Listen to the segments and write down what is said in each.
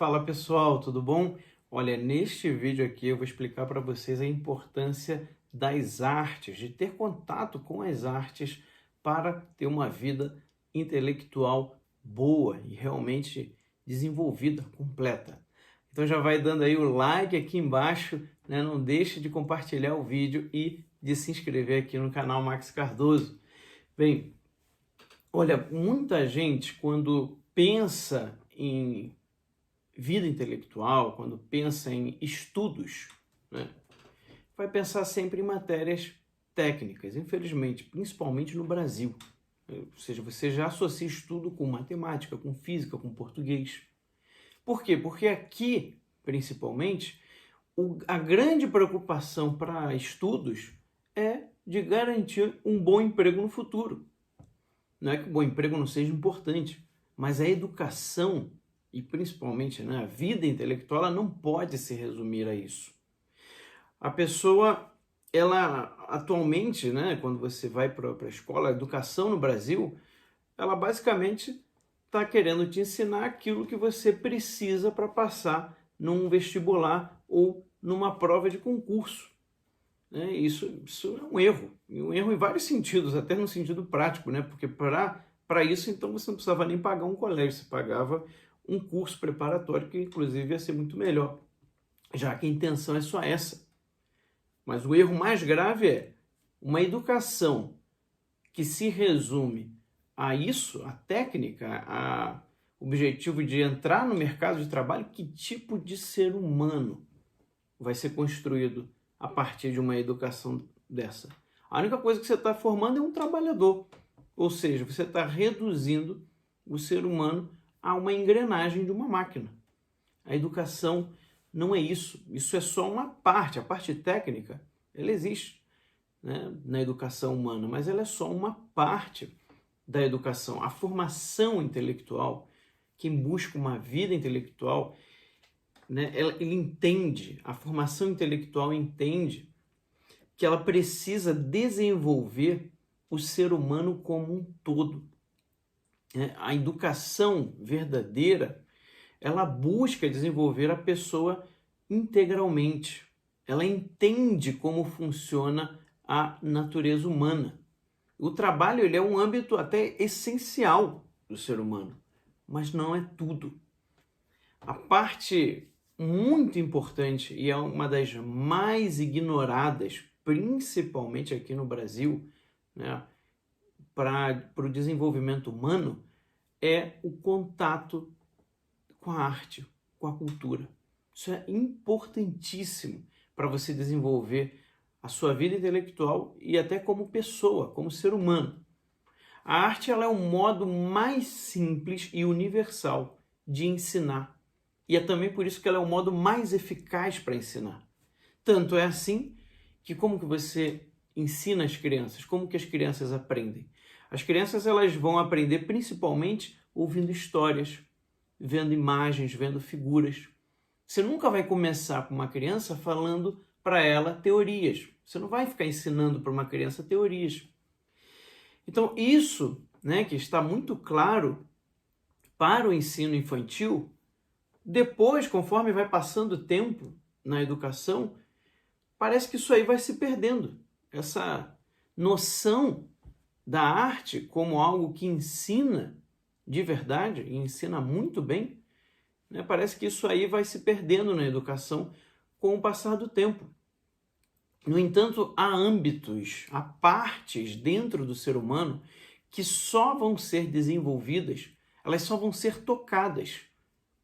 Fala pessoal, tudo bom? Olha, neste vídeo aqui eu vou explicar para vocês a importância das artes, de ter contato com as artes para ter uma vida intelectual boa e realmente desenvolvida, completa. Então já vai dando aí o like aqui embaixo, né? Não deixe de compartilhar o vídeo e de se inscrever aqui no canal Max Cardoso. Bem, olha, muita gente quando pensa em vida intelectual, quando pensa em estudos, né, vai pensar sempre em matérias técnicas, infelizmente, principalmente no Brasil. Ou seja, você já associa estudo com matemática, com física, com português. Por quê? Porque aqui, principalmente, a grande preocupação para estudos é de garantir um bom emprego no futuro. Não é que o bom emprego não seja importante, mas a educação e principalmente, né, a vida intelectual, ela não pode se resumir a isso. A pessoa, ela atualmente, né, quando você vai para a escola, a educação no Brasil, ela basicamente está querendo te ensinar aquilo que você precisa para passar num vestibular ou numa prova de concurso. Né? Isso é um erro em vários sentidos, até no sentido prático, né? Porque para isso, então, você não precisava nem pagar um colégio, você pagava um curso preparatório que, inclusive, ia ser muito melhor, já que a intenção é só essa. Mas o erro mais grave é uma educação que se resume a isso, a técnica, a objetivo de entrar no mercado de trabalho. Que tipo de ser humano vai ser construído a partir de uma educação dessa? A única coisa que você está formando é um trabalhador, ou seja, você está reduzindo o ser humano a uma engrenagem de uma máquina. A educação não é isso. Isso é só uma parte. A parte técnica, ela existe, né, na educação humana, mas ela é só uma parte da educação. A formação intelectual, quem busca uma vida intelectual, né, ele entende, a formação intelectual entende que ela precisa desenvolver o ser humano como um todo. A educação verdadeira, ela busca desenvolver a pessoa integralmente. Ela entende como funciona a natureza humana. O trabalho, ele é um âmbito até essencial do ser humano, mas não é tudo. A parte muito importante, e é uma das mais ignoradas, principalmente aqui no Brasil, né, para o desenvolvimento humano, é o contato com a arte, com a cultura. Isso é importantíssimo para você desenvolver a sua vida intelectual e até como pessoa, como ser humano. A arte, ela é o modo mais simples e universal de ensinar. E é também por isso que ela é o modo mais eficaz para ensinar. Tanto é assim que como que você ensina as crianças? Como que as crianças aprendem? As crianças, elas vão aprender principalmente ouvindo histórias, vendo imagens, vendo figuras. Você nunca vai começar com uma criança falando para ela teorias. Você não vai ficar ensinando para uma criança teorias. Então, isso, né, que está muito claro para o ensino infantil, depois, conforme vai passando o tempo na educação, parece que isso aí vai se perdendo. Essa noção da arte como algo que ensina de verdade, e ensina muito bem, né? Parece que isso aí vai se perdendo na educação com o passar do tempo. No entanto, há âmbitos, há partes dentro do ser humano que só vão ser desenvolvidas, elas só vão ser tocadas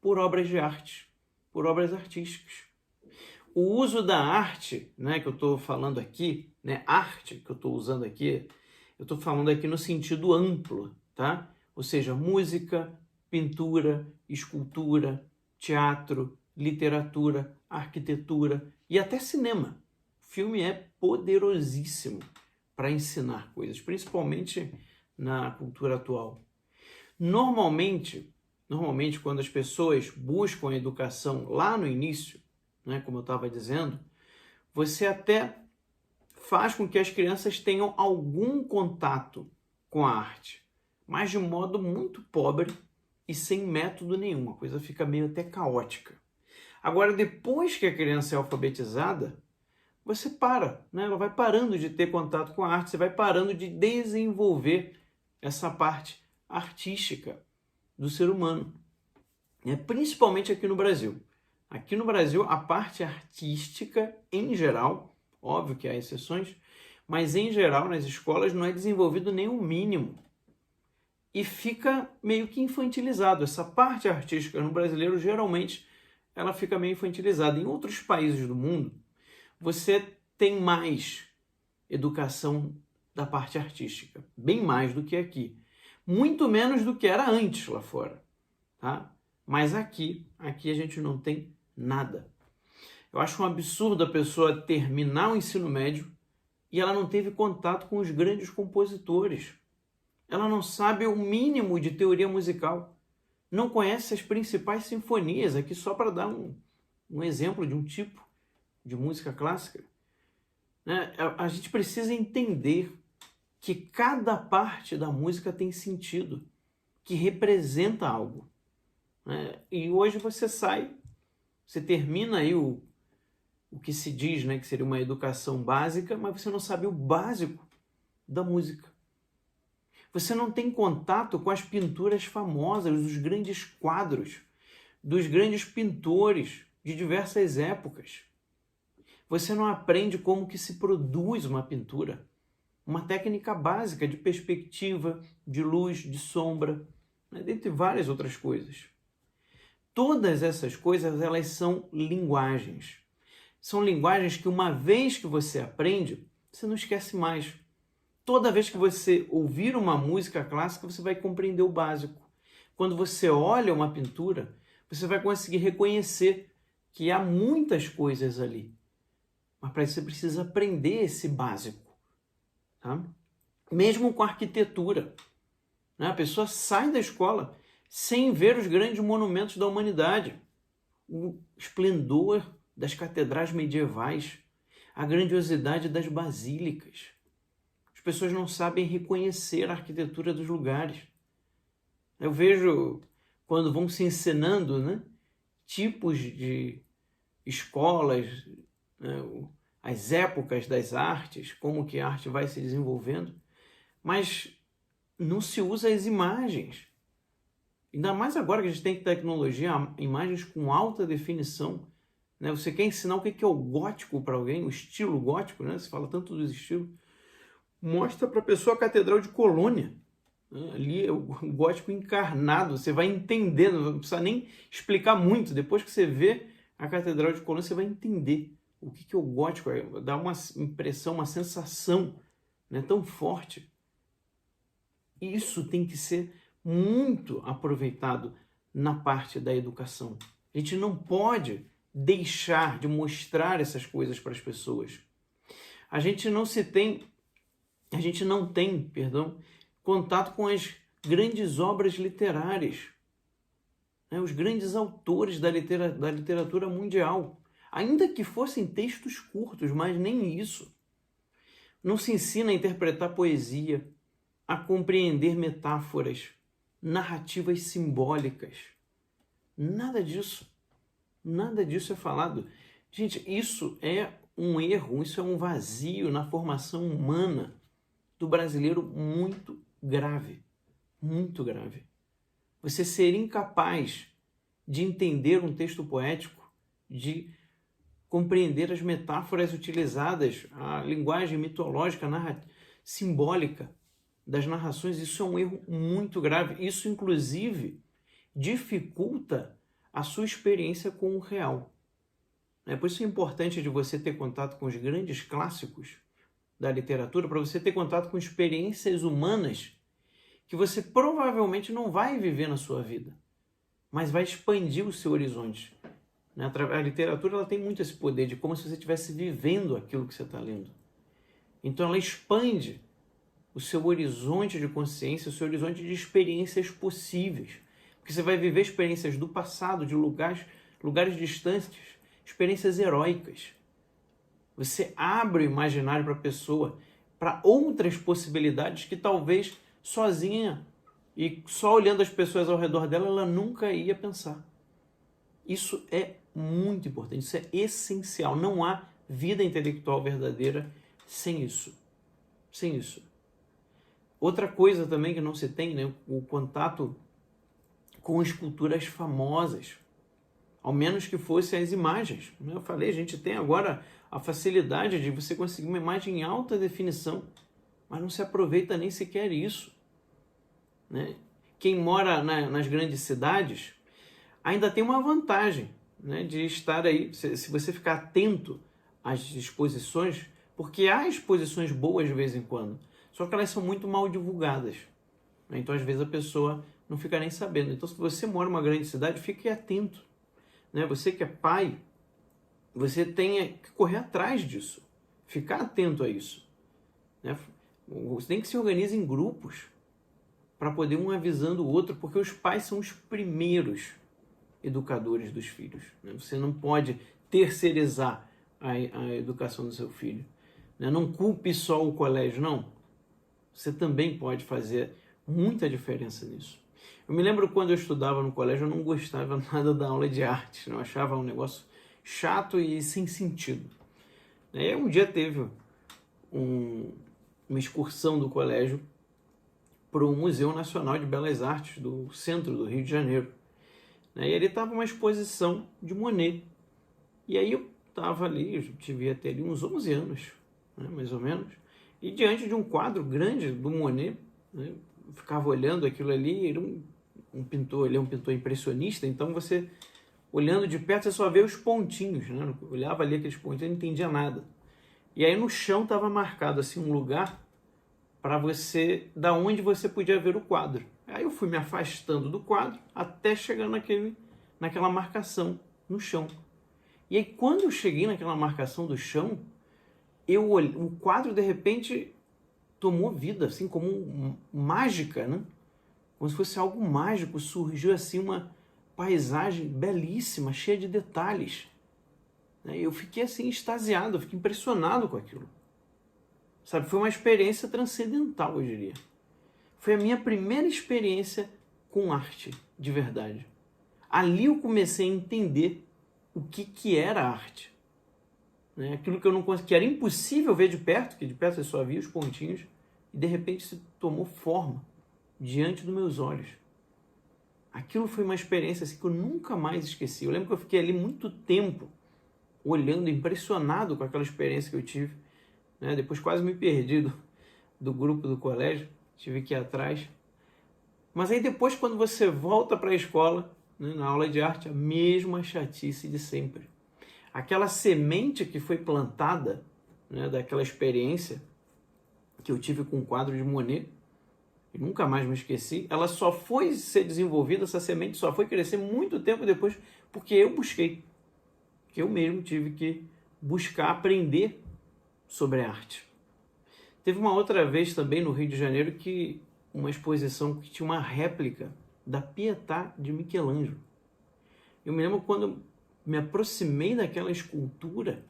por obras de arte, por obras artísticas. O uso da arte, né, que eu estou falando aqui, né, arte que eu estou usando aqui, eu estou falando aqui no sentido amplo, tá? Ou seja, música, pintura, escultura, teatro, literatura, arquitetura e até cinema. O filme é poderosíssimo para ensinar coisas, principalmente na cultura atual. Normalmente, quando as pessoas buscam a educação lá no início, né, como eu estava dizendo, você até faz com que as crianças tenham algum contato com a arte, mas de um modo muito pobre e sem método nenhum. A coisa fica meio até caótica. Agora, depois que a criança é alfabetizada, você para, né? Ela vai parando de ter contato com a arte, você vai parando de desenvolver essa parte artística do ser humano, né? Principalmente aqui no Brasil. Aqui no Brasil, a parte artística, em geral, óbvio que há exceções, mas em geral nas escolas não é desenvolvido nem o mínimo. E fica meio que infantilizado. Essa parte artística no brasileiro, geralmente, ela fica meio infantilizada. Em outros países do mundo, você tem mais educação da parte artística, bem mais do que aqui. Muito menos do que era antes lá fora, tá? Mas aqui a gente não tem nada. Eu acho um absurdo a pessoa terminar o ensino médio e ela não teve contato com os grandes compositores. Ela não sabe o mínimo de teoria musical. Não conhece as principais sinfonias, aqui só para dar um exemplo de um tipo de música clássica. Né? A gente precisa entender que cada parte da música tem sentido, que representa algo. Né? E hoje você termina aí o que se diz, né, que seria uma educação básica, mas você não sabe o básico da música. Você não tem contato com as pinturas famosas, os grandes quadros dos grandes pintores de diversas épocas. Você não aprende como que se produz uma pintura, uma técnica básica de perspectiva, de luz, de sombra, né, dentre várias outras coisas. Todas essas coisas, elas são linguagens. São linguagens que uma vez que você aprende, você não esquece mais. Toda vez que você ouvir uma música clássica, você vai compreender o básico. Quando você olha uma pintura, você vai conseguir reconhecer que há muitas coisas ali. Mas para isso você precisa aprender esse básico. Tá? Mesmo com a arquitetura. Né? A pessoa sai da escola sem ver os grandes monumentos da humanidade. O esplendor das catedrais medievais, a grandiosidade das basílicas. As pessoas não sabem reconhecer a arquitetura dos lugares. Eu vejo, quando vão se ensinando, né, tipos de escolas, né, as épocas das artes, como que a arte vai se desenvolvendo, mas não se usa as imagens. Ainda mais agora que a gente tem tecnologia, imagens com alta definição. Né? Você quer ensinar o que é o gótico para alguém, o estilo gótico, né? Você fala tanto dos estilos. Mostra para a pessoa a Catedral de Colônia. Né? Ali é o gótico encarnado. Você vai entendendo, não precisa nem explicar muito. Depois que você vê a Catedral de Colônia, você vai entender o que é o gótico. Dá uma impressão, uma sensação, né, tão forte. Isso tem que ser muito aproveitado na parte da educação. A gente não pode deixar de mostrar essas coisas para as pessoas. A gente não tem, contato com as grandes obras literárias, né? Os grandes autores da literatura mundial, ainda que fossem textos curtos, mas nem isso. Não se ensina a interpretar poesia, a compreender metáforas, narrativas simbólicas. Nada disso é falado. Gente, isso é um erro, isso é um vazio na formação humana do brasileiro muito grave. Muito grave. Você ser incapaz de entender um texto poético, de compreender as metáforas utilizadas, a linguagem mitológica, simbólica das narrações, isso é um erro muito grave. Isso, inclusive, dificulta a sua experiência com o real. Por isso é importante de você ter contato com os grandes clássicos da literatura, para você ter contato com experiências humanas que você provavelmente não vai viver na sua vida, mas vai expandir o seu horizonte. A literatura, ela tem muito esse poder de como se você estivesse vivendo aquilo que você está lendo. Então ela expande o seu horizonte de consciência, o seu horizonte de experiências possíveis. Porque você vai viver experiências do passado, de lugares distantes, experiências heróicas. Você abre o imaginário para a pessoa, para outras possibilidades que talvez sozinha e só olhando as pessoas ao redor dela, ela nunca ia pensar. Isso é muito importante, isso é essencial. Não há vida intelectual verdadeira sem isso. Sem isso. Outra coisa também que não se tem, né, o contato com esculturas famosas, ao menos que fossem as imagens. Eu falei, a gente tem agora a facilidade de você conseguir uma imagem em alta definição, mas não se aproveita nem sequer isso, né? Quem mora nas grandes cidades ainda tem uma vantagem, né, de estar aí, se você ficar atento às exposições, porque há exposições boas de vez em quando, só que elas são muito mal divulgadas, né? Então às vezes a pessoa não fica nem sabendo. Então se você mora numa grande cidade, fique atento, né? Você que é pai, você tem que correr atrás disso, ficar atento a isso, né? Você tem que se organizar em grupos para poder um avisando o outro, porque os pais são os primeiros educadores dos filhos, né? Você não pode terceirizar a educação do seu filho, né? Não culpe só o colégio, não. Você também pode fazer muita diferença nisso. Eu me lembro quando eu estudava no colégio, eu não gostava nada da aula de arte, eu achava um negócio chato e sem sentido. E aí um dia teve uma excursão do colégio para o Museu Nacional de Belas Artes do centro do Rio de Janeiro. E ali estava uma exposição de Monet. E aí eu estava ali, eu devia ter ali uns 11 anos, né, mais ou menos, e diante de um quadro grande do Monet, né, eu ficava olhando aquilo ali, era um pintor, ele é um pintor impressionista, então você, olhando de perto, você só vê os pontinhos, né? Eu olhava ali aqueles pontinhos, eu não entendia nada. E aí no chão estava marcado assim um lugar para você, da onde você podia ver o quadro. Aí eu fui me afastando do quadro até chegar naquela marcação no chão. E aí quando eu cheguei naquela marcação do chão, o quadro de repente tomou vida, assim como mágica, né? Como se fosse algo mágico, surgiu assim uma paisagem belíssima, cheia de detalhes. Eu fiquei assim extasiado, eu fiquei impressionado com aquilo. Sabe, foi uma experiência transcendental, eu diria. Foi a minha primeira experiência com arte, de verdade. Ali eu comecei a entender o que era arte. Aquilo que eu não conseguia, que era impossível ver de perto, que de perto você só via os pontinhos, e de repente se tomou forma diante dos meus olhos. Aquilo foi uma experiência assim, que eu nunca mais esqueci. Eu lembro que eu fiquei ali muito tempo olhando, impressionado com aquela experiência que eu tive. Depois quase me perdi do grupo do colégio, tive que ir atrás. Mas aí depois, quando você volta para a escola, né, na aula de arte, a mesma chatice de sempre. Aquela semente que foi plantada, né, daquela experiência que eu tive com o quadro de Monet, e nunca mais me esqueci, ela só foi ser desenvolvida, essa semente só foi crescer muito tempo depois, porque eu busquei. Que eu mesmo tive que buscar aprender sobre a arte. Teve uma outra vez também no Rio de Janeiro que uma exposição que tinha uma réplica da Pietà de Michelangelo. Eu me lembro quando me aproximei daquela escultura,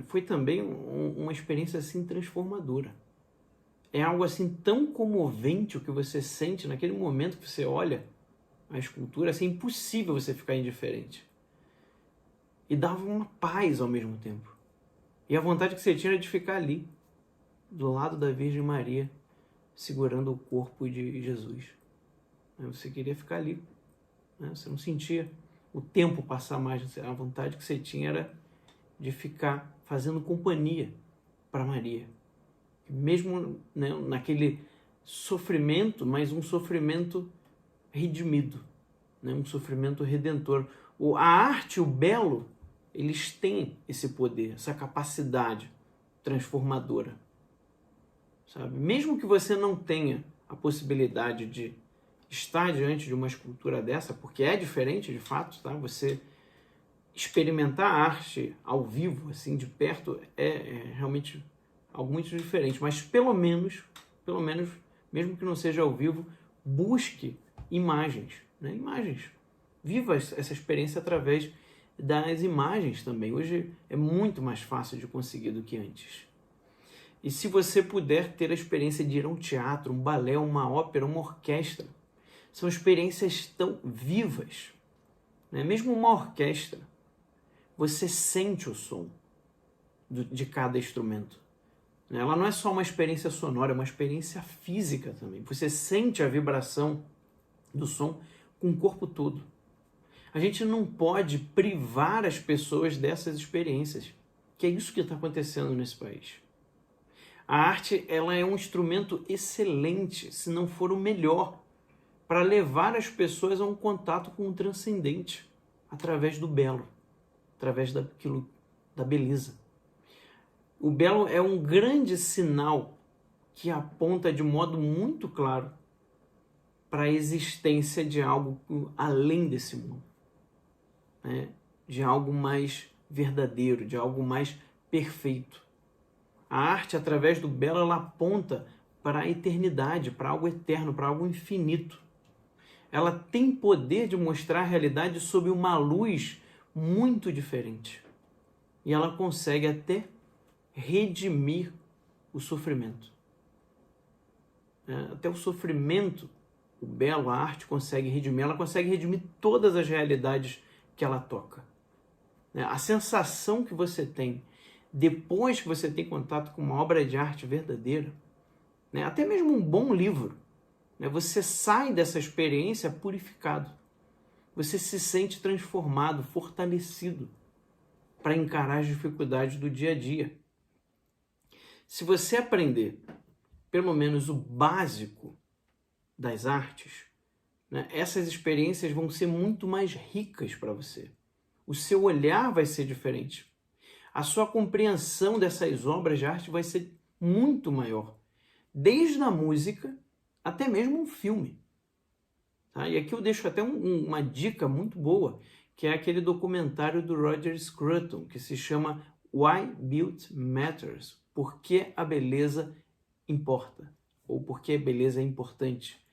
foi também uma experiência assim transformadora. É algo assim tão comovente o que você sente naquele momento que você olha a escultura, assim, é impossível você ficar indiferente. E dava uma paz ao mesmo tempo. E a vontade que você tinha era de ficar ali, do lado da Virgem Maria, segurando o corpo de Jesus. Você queria ficar ali. Você não sentia o tempo passar mais. A vontade que você tinha era de ficar fazendo companhia para Maria. Mesmo, né, naquele sofrimento, mas um sofrimento redimido, né, um sofrimento redentor. A arte, o belo, eles têm esse poder, essa capacidade transformadora. Sabe? Mesmo que você não tenha a possibilidade de estar diante de uma escultura dessa, porque é diferente de fato, tá? Você experimentar a arte ao vivo, assim, de perto, é realmente algo muito diferente. Mas pelo menos, mesmo que não seja ao vivo, busque imagens, né? Imagens. Viva essa experiência através das imagens também. Hoje é muito mais fácil de conseguir do que antes. E se você puder ter a experiência de ir a um teatro, um balé, uma ópera, uma orquestra, são experiências tão vivas, né? Mesmo uma orquestra, você sente o som de cada instrumento. Ela não é só uma experiência sonora, é uma experiência física também. Você sente a vibração do som com o corpo todo. A gente não pode privar as pessoas dessas experiências, que é isso que está acontecendo nesse país. A arte, ela é um instrumento excelente, se não for o melhor, para levar as pessoas a um contato com o transcendente, através do belo, através da beleza. O belo é um grande sinal que aponta de modo muito claro para a existência de algo além desse mundo, né? De algo mais verdadeiro, de algo mais perfeito. A arte, através do belo, ela aponta para a eternidade, para algo eterno, para algo infinito. Ela tem poder de mostrar a realidade sob uma luz muito diferente. E ela consegue até redimir o sofrimento. Até o sofrimento, o belo, a arte consegue redimir. Ela consegue redimir todas as realidades que ela toca. A sensação que você tem depois que você tem contato com uma obra de arte verdadeira, até mesmo um bom livro, você sai dessa experiência purificado. Você se sente transformado, fortalecido para encarar as dificuldades do dia a dia. Se você aprender pelo menos o básico das artes, essas experiências vão ser muito mais ricas para você. O seu olhar vai ser diferente. A sua compreensão dessas obras de arte vai ser muito maior. Desde a música até mesmo um filme. Tá? E aqui eu deixo até uma dica muito boa, que é aquele documentário do Roger Scruton, que se chama Why Beauty Matters. Por que a beleza importa? Ou por que a beleza é importante?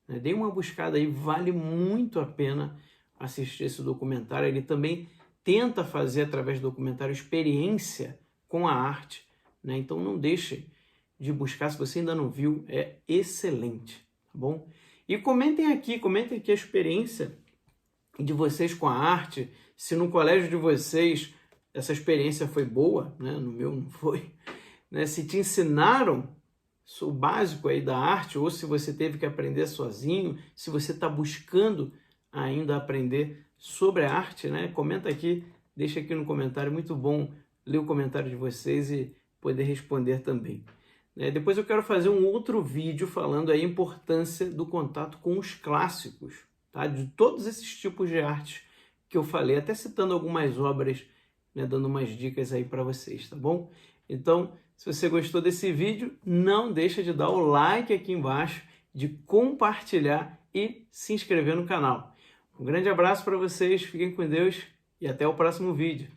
Dê uma buscada aí, vale muito a pena assistir esse documentário. Ele também tenta fazer, através do documentário, experiência com a arte. Então não deixe de buscar, se você ainda não viu, é excelente, tá bom? E comentem aqui a experiência de vocês com a arte, se no colégio de vocês essa experiência foi boa, no meu não foi, se te ensinaram o básico aí da arte, ou se você teve que aprender sozinho, se você está buscando ainda aprender sobre a arte, comenta aqui, deixa aqui no comentário, muito bom ler o comentário de vocês e poder responder também. Depois eu quero fazer um outro vídeo falando aí a importância do contato com os clássicos, tá? De todos esses tipos de arte que eu falei, até citando algumas obras, dando umas dicas aí para vocês, tá bom? Então, se você gostou desse vídeo, não deixa de dar o like aqui embaixo, de compartilhar e se inscrever no canal. Um grande abraço para vocês, fiquem com Deus e até o próximo vídeo.